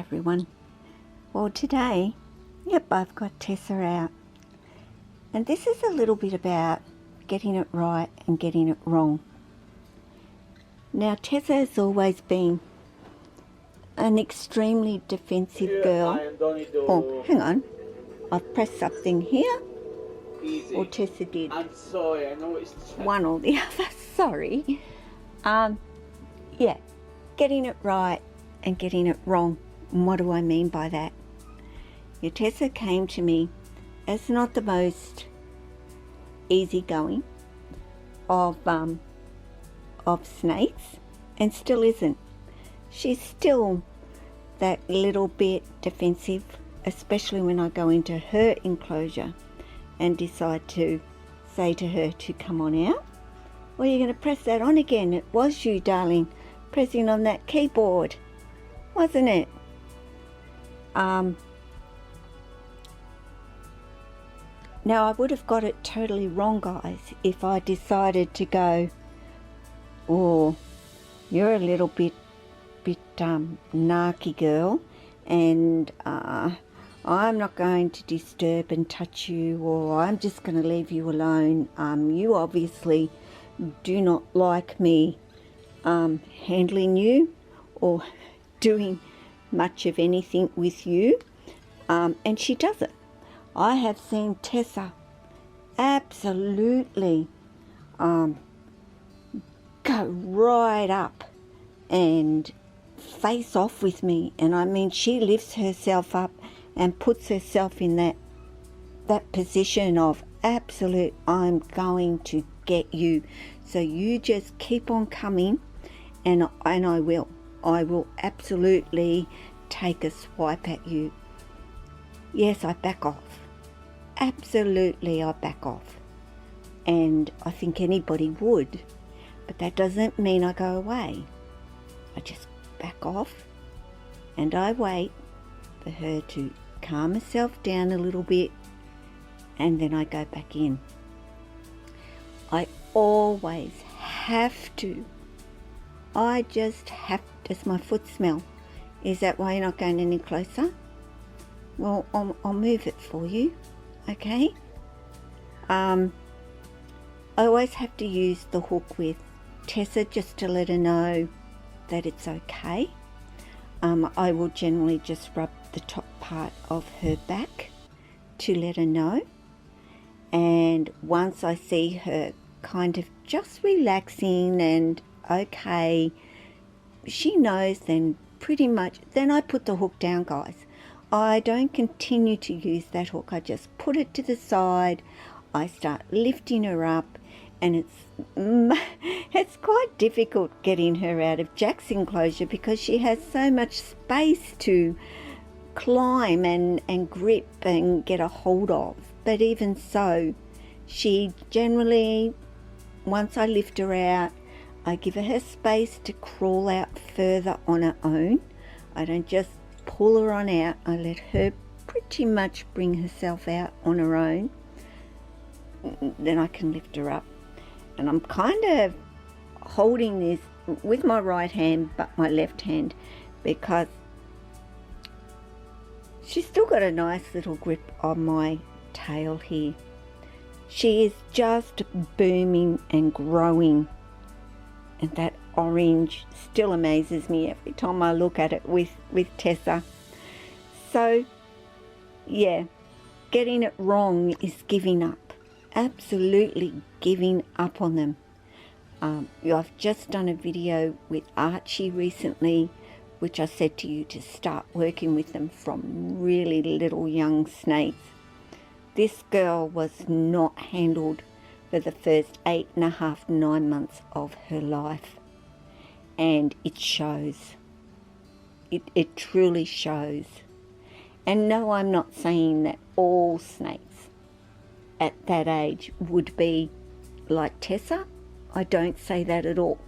everyone. Well, today, I've got Tessa out. And this is a little bit about getting it right and getting it wrong. Now, Tessa has always been an extremely defensive girl. Oh, hang on. I've pressed something here. Easy. Or Tessa did. I'm sorry, I know it's One or the other, sorry. Getting it right and getting it wrong. And what do I mean by that? Tessa came to me as not the most easygoing of snakes, and still isn't. She's still that little bit defensive, especially when I go into her enclosure and decide to say to her to come on out. Well, you're going to press that on again. It was you, darling, pressing on that keyboard, wasn't it? Now, I would have got it totally wrong, guys, if I decided to go, oh, you're a little bit narky girl, and I'm not going to disturb and touch you, or I'm just going to leave you alone. You obviously do not like me handling you or doing much of anything with you, and she doesn't. I have seen Tessa absolutely go right up and face off with me, and I mean, she lifts herself up and puts herself in that position of absolute, I'm going to get you, so you just keep on coming, and I will absolutely take a swipe at you. Yes, I back off. Absolutely, I back off. And I think anybody would. But that doesn't mean I go away. I just back off and I wait for her to calm herself down a little bit, and then I go back in. I always have to. I just have. Does my foot smell? Is that why you're not going any closer? Well, I'll move it for you. Okay. I always have to use the hook with Tessa just to let her know that it's okay. I will generally just rub the top part of her back to let her know. And once I see her kind of just relaxing and okay, she knows, then pretty much, then I put the hook down, guys. I don't continue to use that hook. I just put it to the side. I start lifting her up, and it's quite difficult getting her out of Jack's enclosure because she has so much space to climb and grip and get a hold of. But even so, she generally, once I lift her out, I give her space to crawl out further on her own. I don't just pull her on out. I let her pretty much bring herself out on her own. Then I can lift her up. And I'm kind of holding this with my right hand but my left hand, because she's still got a nice little grip on my tail here. She is just booming and growing, and that orange still amazes me every time I look at it with Tessa. So yeah, getting it wrong is giving up. Absolutely giving up on them. I've just done a video with Archie recently, which I said to you to start working with them from really little young snakes. This girl was not handled for the first 8.5, 9 months of her life, and it shows. It truly shows. And no, I'm not saying that all snakes at that age would be like Tessa. I don't say that at all.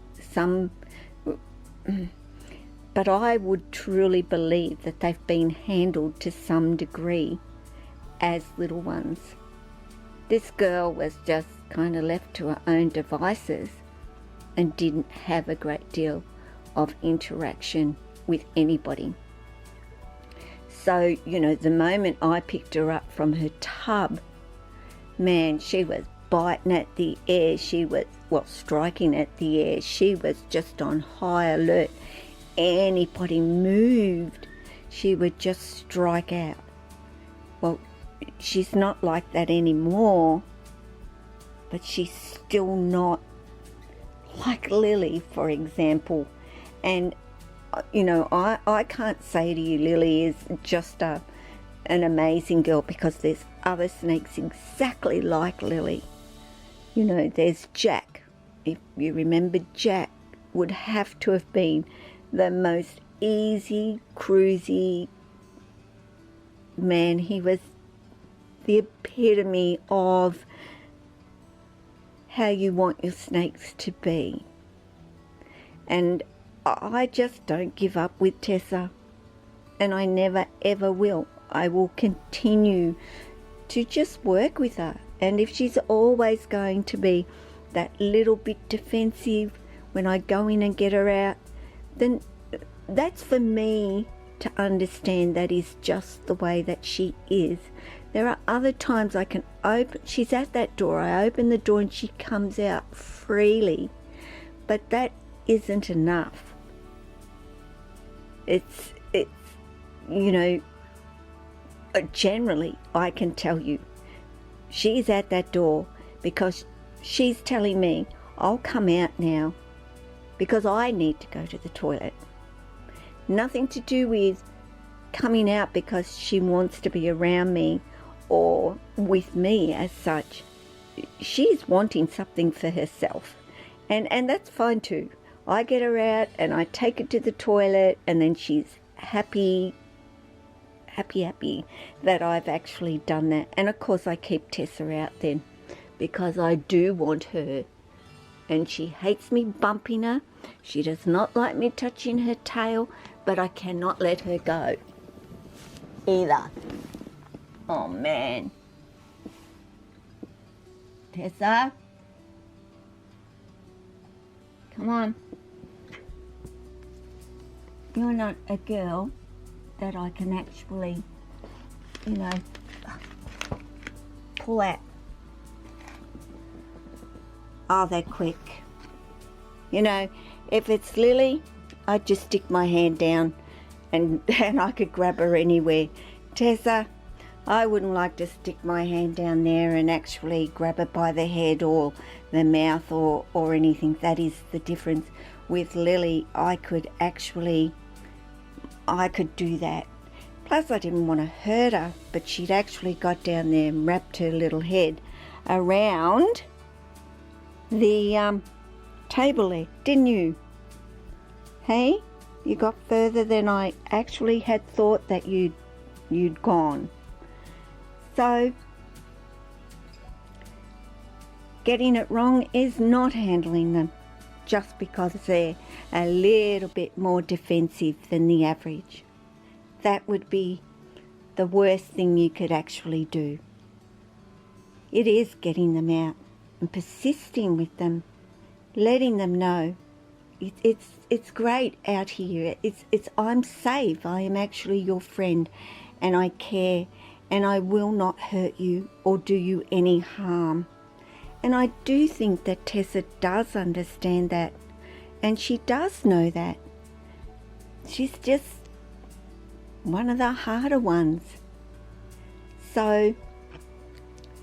But I would truly believe that they've been handled to some degree as little ones. This girl was just kind of left to her own devices and didn't have a great deal of interaction with anybody. So, you know, the moment I picked her up from her tub, man, she was biting at the air. She was, well, striking at the air. She was just on high alert. Anybody moved, she would just strike out. Well, she's not like that anymore, but she's still not like Lily, for example. And, you know, I can't say to you Lily is just an amazing girl, because there's other snakes exactly like Lily. You know, there's Jack. If you remember, Jack would have to have been the most easy, cruisy man. He was the epitome of how you want your snakes to be. And I just don't give up with Tessa, and I never ever will. I will continue to just work with her. And if she's always going to be that little bit defensive when I go in and get her out, then that's for me to understand that is just the way that she is. There are other times I can open, she's at that door, I open the door and she comes out freely, but that isn't enough. It's you know, generally I can tell you she's at that door because she's telling me I'll come out now because I need to go to the toilet. Nothing to do with coming out because she wants to be around me or with me as such. She's wanting something for herself, and that's fine too. I get her out and I take her to the toilet, and then she's happy that I've actually done that. And of course I keep Tessa out then because I do want her, and she hates me bumping her. She does not like me touching her tail, but I cannot let her go either. Oh man. Tessa, come on. You're not a girl that I can actually, you know, pull at. Oh, they're quick. You know, if it's Lily, I'd just stick my hand down and I could grab her anywhere. Tessa, I wouldn't like to stick my hand down there and actually grab her by the head or the mouth or anything. That is the difference. With Lily, I could do that. Plus, I didn't want to hurt her, but she'd actually got down there and wrapped her little head around the table leg, didn't you? Hey, you got further than I actually had thought that you'd gone. So, getting it wrong is not handling them just because they're a little bit more defensive than the average. That would be the worst thing you could actually do. It is getting them out and persisting with them, letting them know it's great out here. It's I'm safe. I am actually your friend, and I care, and I will not hurt you or do you any harm. And I do think that Tessa does understand that, and she does know that. She's just one of the harder ones. So,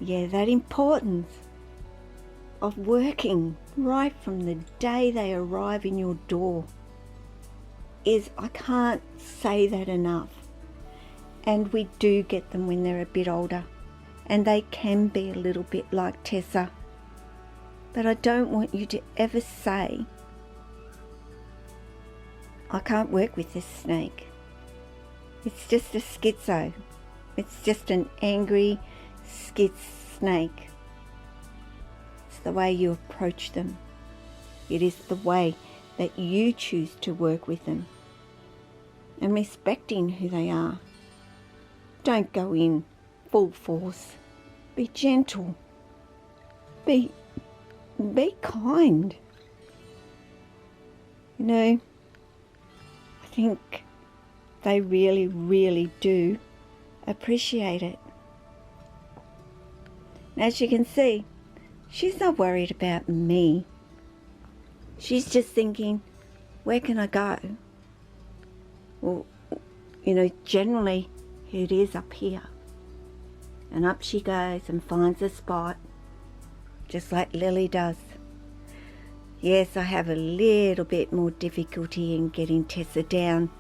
yeah, that importance of working right from the day they arrive in your door is, I can't say that enough. And we do get them when they're a bit older, and they can be a little bit like Tessa. But I don't want you to ever say, I can't work with this snake. It's just a schizo. It's just an angry snake. It's the way you approach them. It is the way that you choose to work with them. And respecting who they are. Don't go in full force. Be gentle. Be kind. You know, I think they really, really do appreciate it. As you can see, she's not worried about me. She's just thinking, where can I go? Well, you know, generally it is up here. And up she goes and finds a spot, just like Lily does. Yes, I have a little bit more difficulty in getting Tessa down.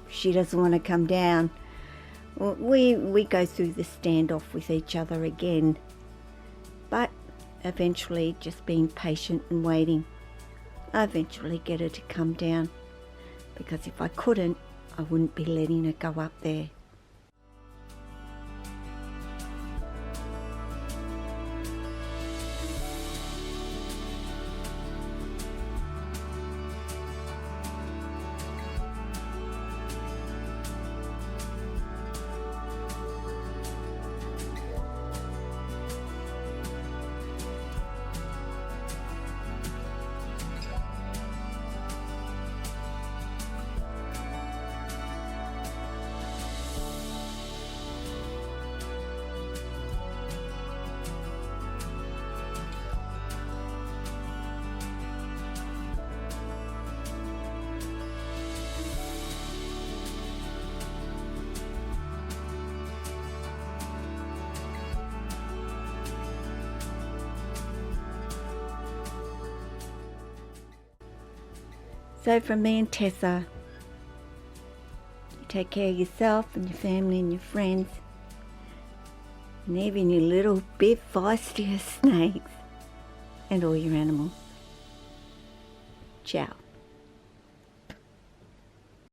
She doesn't want to come down. Well, we go through the standoff with each other again. But eventually, just being patient and waiting, I eventually get her to come down. Because if I couldn't, I wouldn't be letting her go up there. So from me and Tessa, you take care of yourself and your family and your friends, and even your little bit feistier snakes, and all your animals. Ciao.